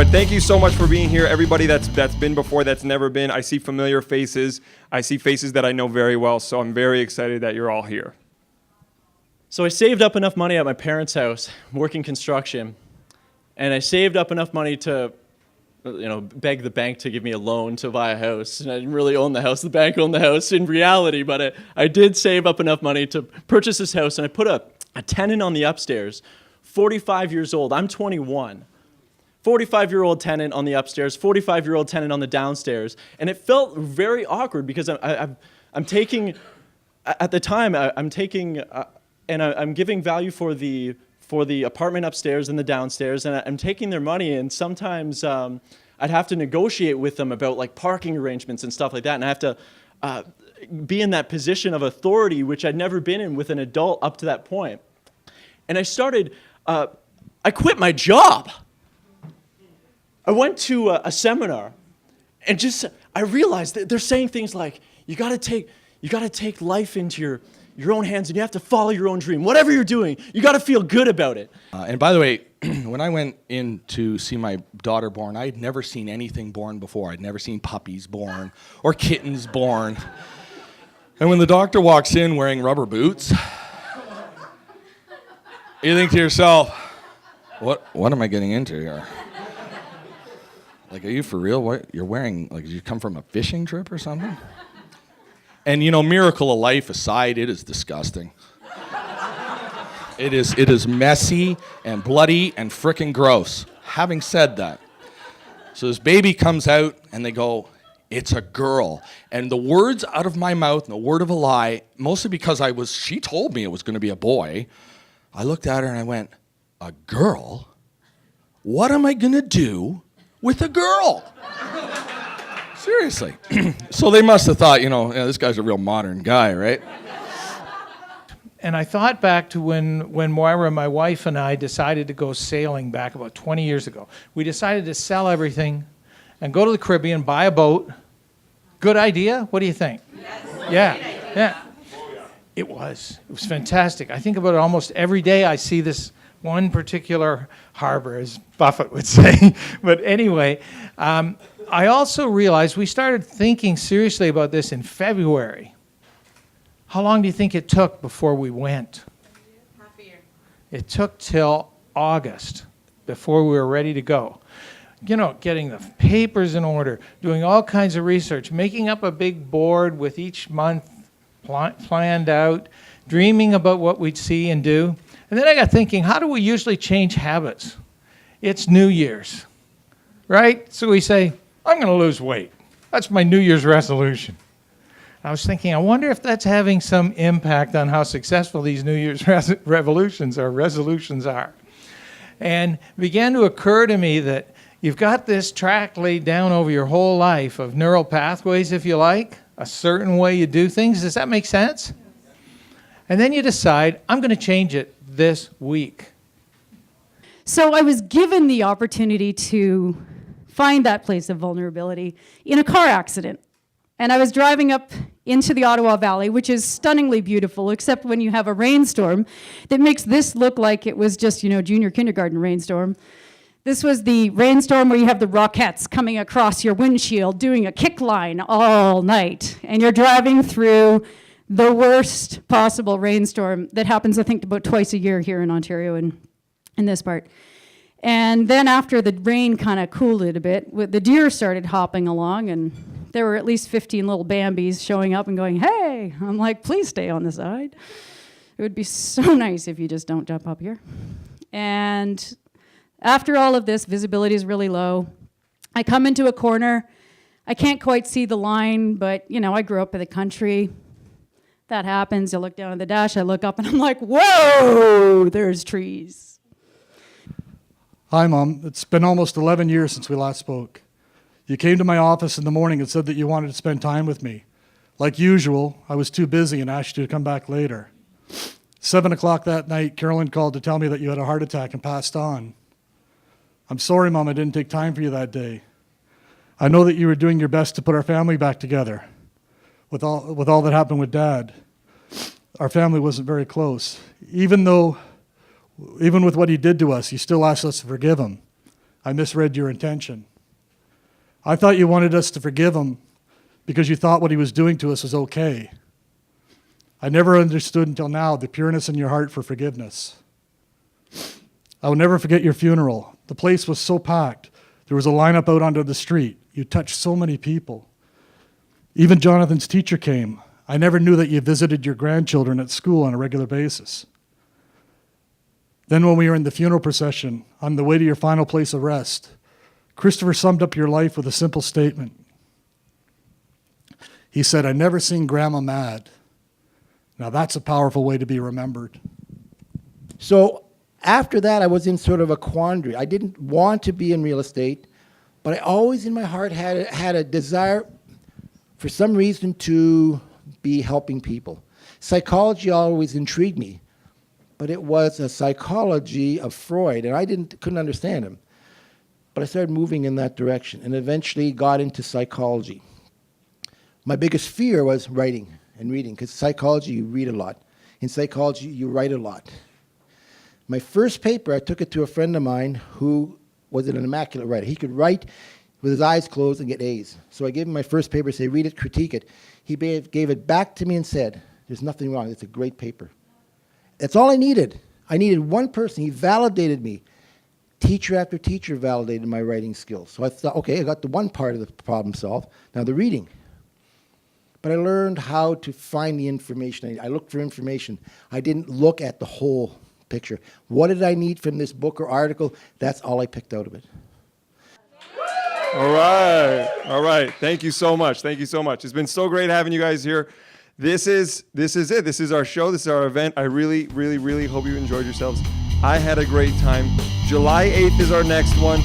But thank you so much for being here. Everybody that's been before, that's never been. I see familiar faces. I see faces that I know very well. So I'm very excited that you're all here. So I saved up enough money at my parents' house, working construction, and I saved up enough money to, beg the bank to give me a loan to buy a house. And I didn't really own the house. The bank owned the house in reality, but I did save up enough money to purchase this house, and I put a tenant on the upstairs, 45 years old. I'm 21. 45-year-old tenant on the upstairs, 45-year-old tenant on the downstairs, and it felt very awkward because I'm taking, at the time, I'm taking, and I'm giving value for the apartment upstairs and the downstairs, and I'm taking their money, and sometimes I'd have to negotiate with them about like parking arrangements and stuff like that, and I have to be in that position of authority, which I'd never been in with an adult up to that point. And I started, I quit my job. I went to a seminar, and I realized that they're saying things like, you gotta take life into your own hands, and you have to follow your own dream. Whatever you're doing, you gotta feel good about it. And by the way, when I went in to see my daughter born, I had never seen anything born before. I'd never seen puppies born or kittens born. And when the doctor walks in wearing rubber boots, you think to yourself, what am I getting into here? Like, are you for real? What you're wearing? Like, did you come from a fishing trip or something? And miracle of life aside, it is disgusting. It is messy and bloody and frickin' gross. Having said that, so this baby comes out and they go, it's a girl. And the words out of my mouth, no word of a lie, mostly because she told me it was going to be a boy. I looked at her and I went, a girl? What am I going to do with a girl? Seriously. So they must have thought, this guy's a real modern guy, right? And I thought back to when Moira, my wife, and I decided to go sailing back about 20 years ago. We decided to sell everything and go to the Caribbean, buy a boat. Good idea? What do you think? Yes. Yeah. It was fantastic. I think about it almost every day. I see this one particular harbor, as Buffett would say. But anyway, I also realized we started thinking seriously about this in February. How long do you think it took before we went? Half a year. It took till August before we were ready to go. Getting the papers in order, doing all kinds of research, making up a big board with each month planned out, dreaming about what we'd see and do. And then I got thinking, how do we usually change habits? It's New Year's, right? So we say, I'm going to lose weight. That's my New Year's resolution. I was thinking, I wonder if that's having some impact on how successful these New Year's resolutions are. And it began to occur to me that you've got this track laid down over your whole life of neural pathways, if you like, a certain way you do things. Does that make sense? And then you decide, I'm going to change it this week. So I was given the opportunity to find that place of vulnerability in a car accident. And I was driving up into the Ottawa Valley, which is stunningly beautiful, except when you have a rainstorm that makes this look like it was just, junior kindergarten rainstorm. This was the rainstorm where you have the Rockettes coming across your windshield doing a kick line all night. And you're driving through the worst possible rainstorm that happens, I think, about twice a year here in Ontario and in this part. And then after the rain kind of cooled it a bit, the deer started hopping along, and there were at least 15 little Bambis showing up and going, hey! I'm like, please stay on the side. It would be so nice if you just don't jump up here. And after all of this, visibility is really low. I come into a corner. I can't quite see the line, but, I grew up in the country. That happens. You look down at the dash, I look up, and I'm like, whoa, there's trees. Hi, Mom. It's been almost 11 years since we last spoke. You came to my office in the morning and said that you wanted to spend time with me. Like usual, I was too busy and asked you to come back later. 7 o'clock that night, Carolyn called to tell me that you had a heart attack and passed on. I'm sorry, Mom, I didn't take time for you that day. I know that you were doing your best to put our family back together. With all that happened with Dad, our family wasn't very close. Even with what he did to us, you still asked us to forgive him. I misread your intention. I thought you wanted us to forgive him because you thought what he was doing to us was okay. I never understood until now the pureness in your heart for forgiveness. I will never forget your funeral. The place was so packed. There was a lineup out onto the street. You touched so many people. Even Jonathan's teacher came. I never knew that you visited your grandchildren at school on a regular basis. Then when we were in the funeral procession, on the way to your final place of rest, Christopher summed up your life with a simple statement. He said, "I never seen Grandma mad." Now that's a powerful way to be remembered. So after that, I was in sort of a quandary. I didn't want to be in real estate, but I always in my heart had a desire, for some reason, to be helping people. Psychology always intrigued me, but it was a psychology of Freud, and I couldn't understand him. But I started moving in that direction, and eventually got into psychology. My biggest fear was writing and reading, because psychology, you read a lot. In psychology, you write a lot. My first paper, I took it to a friend of mine who was an immaculate writer. He could write with his eyes closed and get A's. So I gave him my first paper, say, read it, critique it. He gave it back to me and said, "There's nothing wrong, it's a great paper." That's all I needed. I needed one person. He validated me. Teacher after teacher validated my writing skills. So I thought, okay, I got the one part of the problem solved. Now the reading. But I learned how to find the information. I looked for information. I didn't look at the whole picture. What did I need from this book or article? That's all I picked out of it. All right. Thank you so much. It's been so great having you guys here. This is it. This is our show. This is our event. I really, really, really hope you enjoyed yourselves. I had a great time. July 8th is our next one.